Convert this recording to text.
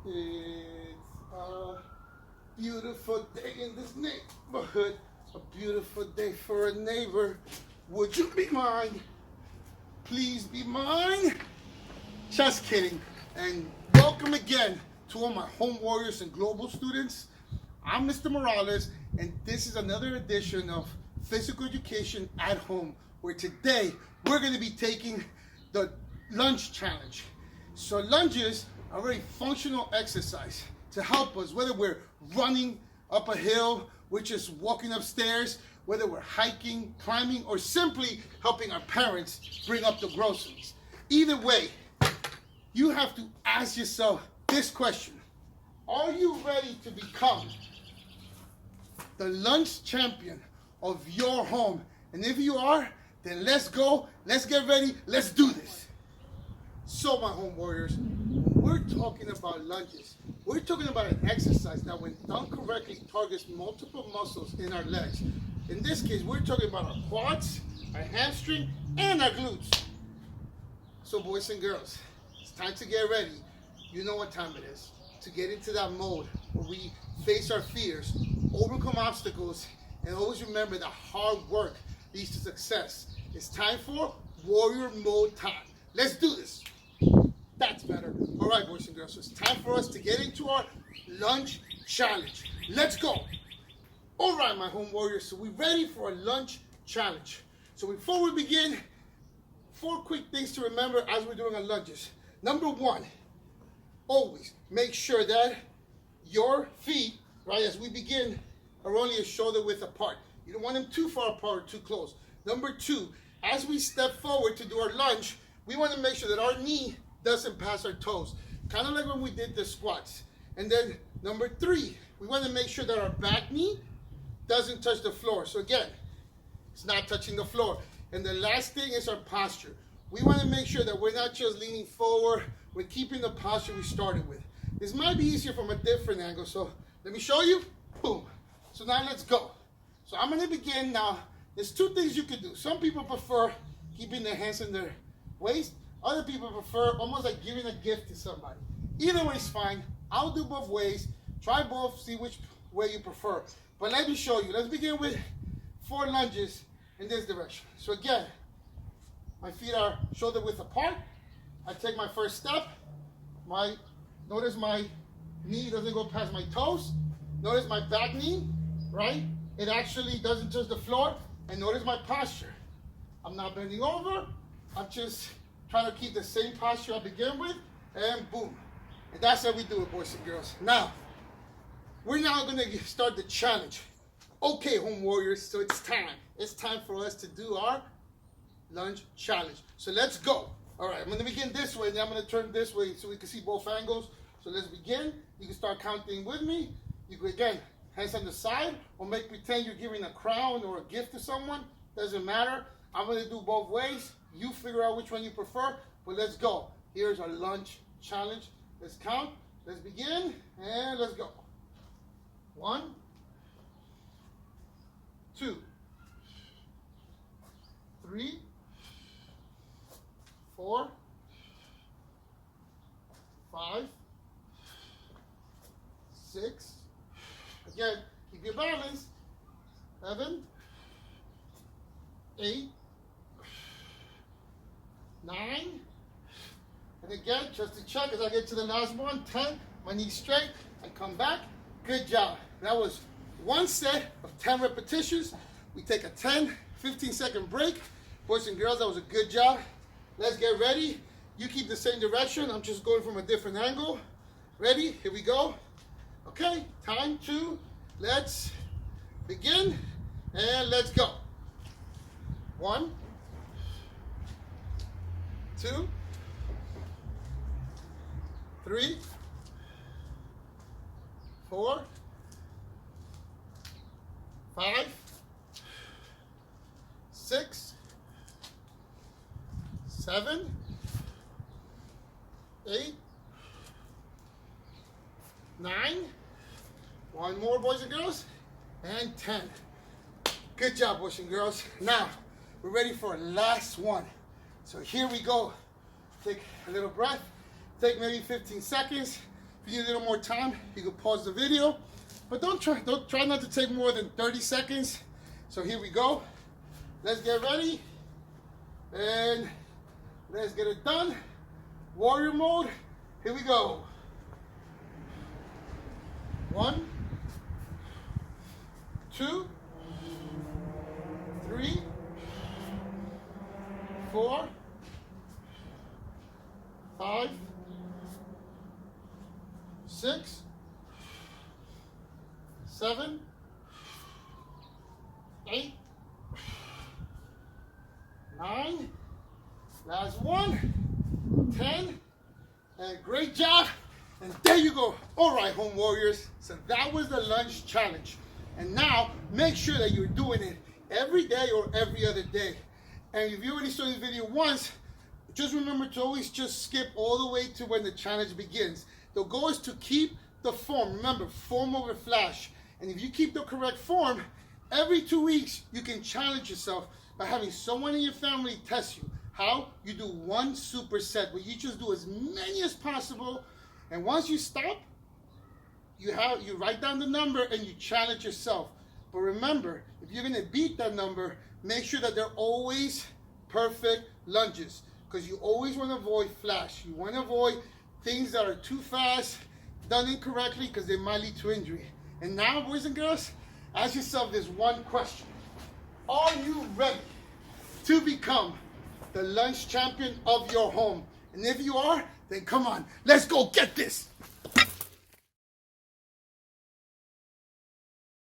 It's a beautiful day in this neighborhood. A beautiful day for a neighbor. Would you be mine? Please be mine. Just kidding. And welcome again to all my home warriors and global students. I'm Mr. Morales, and this is another edition of Physical Education at Home, where today we're going to be taking the lunge challenge. So lunges are a very functional exercise to help us, whether we're running up a hill, we're just walking upstairs, whether we're hiking, climbing, or simply helping our parents bring up the groceries. Either way, you have to ask yourself this question: are you ready to become the lunge champion of your home? And if you are, then let's go, let's get ready, let's do this. So my home warriors, when we're talking about lunges, we're talking about an exercise that when done correctly targets multiple muscles in our legs. In this case, we're talking about our quads, our hamstring, and our glutes. So boys and girls, it's time to get ready. You know what time it is. To get into that mode where we face our fears, overcome obstacles, and always remember that hard work leads to success. It's time for warrior mode time. Let's do this. That's better. All right, boys and girls, so it's time for us to get into our lunge challenge. Let's go. All right, my home warriors, so we're ready for a lunge challenge. So before we begin, 4 quick things to remember as we're doing our lunges. Number 1, always make sure that your feet, right, as we begin, are only a shoulder width apart. You don't want them too far apart or too close. Number 2, as we step forward to do our lunge, we want to make sure that our knee doesn't pass our toes, kind of like when we did the squats. And then number 3, we want to make sure that our back knee doesn't touch the floor. So again, it's not touching the floor. And the last thing is our posture. We want to make sure that we're not just leaning forward, we're keeping the posture we started with. This might be easier from a different angle, so let me show you. Boom. So now let's go. So I'm going to begin now. There's 2 things you can do. Some people prefer keeping their hands in their waist. Other people prefer almost like giving a gift to somebody. Either way is fine. I'll do both ways. Try both, see which way you prefer. But let me show you. Let's begin with 4 lunges in this direction. So again, my feet are shoulder width apart. I take my first step. Notice my knee doesn't go past my toes. Notice my back knee, right? It actually doesn't touch the floor. And notice my posture. I'm not bending over. I'm just trying to keep the same posture I begin with, and boom. And that's how we do it, boys and girls. Now, we're now going to start the challenge. Okay, home warriors, so it's time. It's time for us to do our lunge challenge. So let's go. All right, I'm going to begin this way, and then I'm going to turn this way so we can see both angles. So let's begin. You can start counting with me. You can, again, hands on the side, or make pretend you're giving a crown or a gift to someone. Doesn't matter. I'm going to do both ways. You figure out which one you prefer, but let's go. Here's our lunge challenge. Let's count. Let's begin, and let's go. 1, 2, 3, 4, 5, 6. Again, keep your balance. 7, 8, 9, and again, just to check as I get to the last one, 10, my knees straight, and come back. Good job. That was 1 set of 10 repetitions. We take a 10, 15-second break. Boys and girls, that was a good job. Let's get ready. You keep the same direction. I'm just going from a different angle. Ready? Here we go. Okay, time to, let's begin, and let's go. 1, 2, 3, 4, 5, 6, 7, 8, 9. One more, boys and girls, and 10. Good job, boys and girls. Now, we're ready for our last one. So here we go. Take a little breath. Take maybe 15 seconds. If you need a little more time, you can pause the video. But don't try not to take more than 30 seconds. So here we go. Let's get ready. And let's get it done. Warrior mode. Here we go. 1, 2, 3, 4, 5, 6, 7, 8, 9, last one, 10, and great job. And there you go. All right, home warriors. So that was the lunge challenge. And now make sure that you're doing it every day or every other day. And if you already saw this video once, just remember to always just skip all the way to when the challenge begins. The goal is to keep the form. Remember, form over flash. And if you keep the correct form, every 2 weeks you can challenge yourself by having someone in your family test you. How? You do one superset where you just do as many as possible. And once you stop, you write down the number and you challenge yourself. But remember, if you're gonna beat that number, make sure that they're always perfect lunges, because you always want to avoid flash. You want to avoid things that are too fast, done incorrectly, because they might lead to injury. And now, boys and girls, ask yourself this one question. Are you ready to become the lunge champion of your home? And if you are, then come on, let's go get this.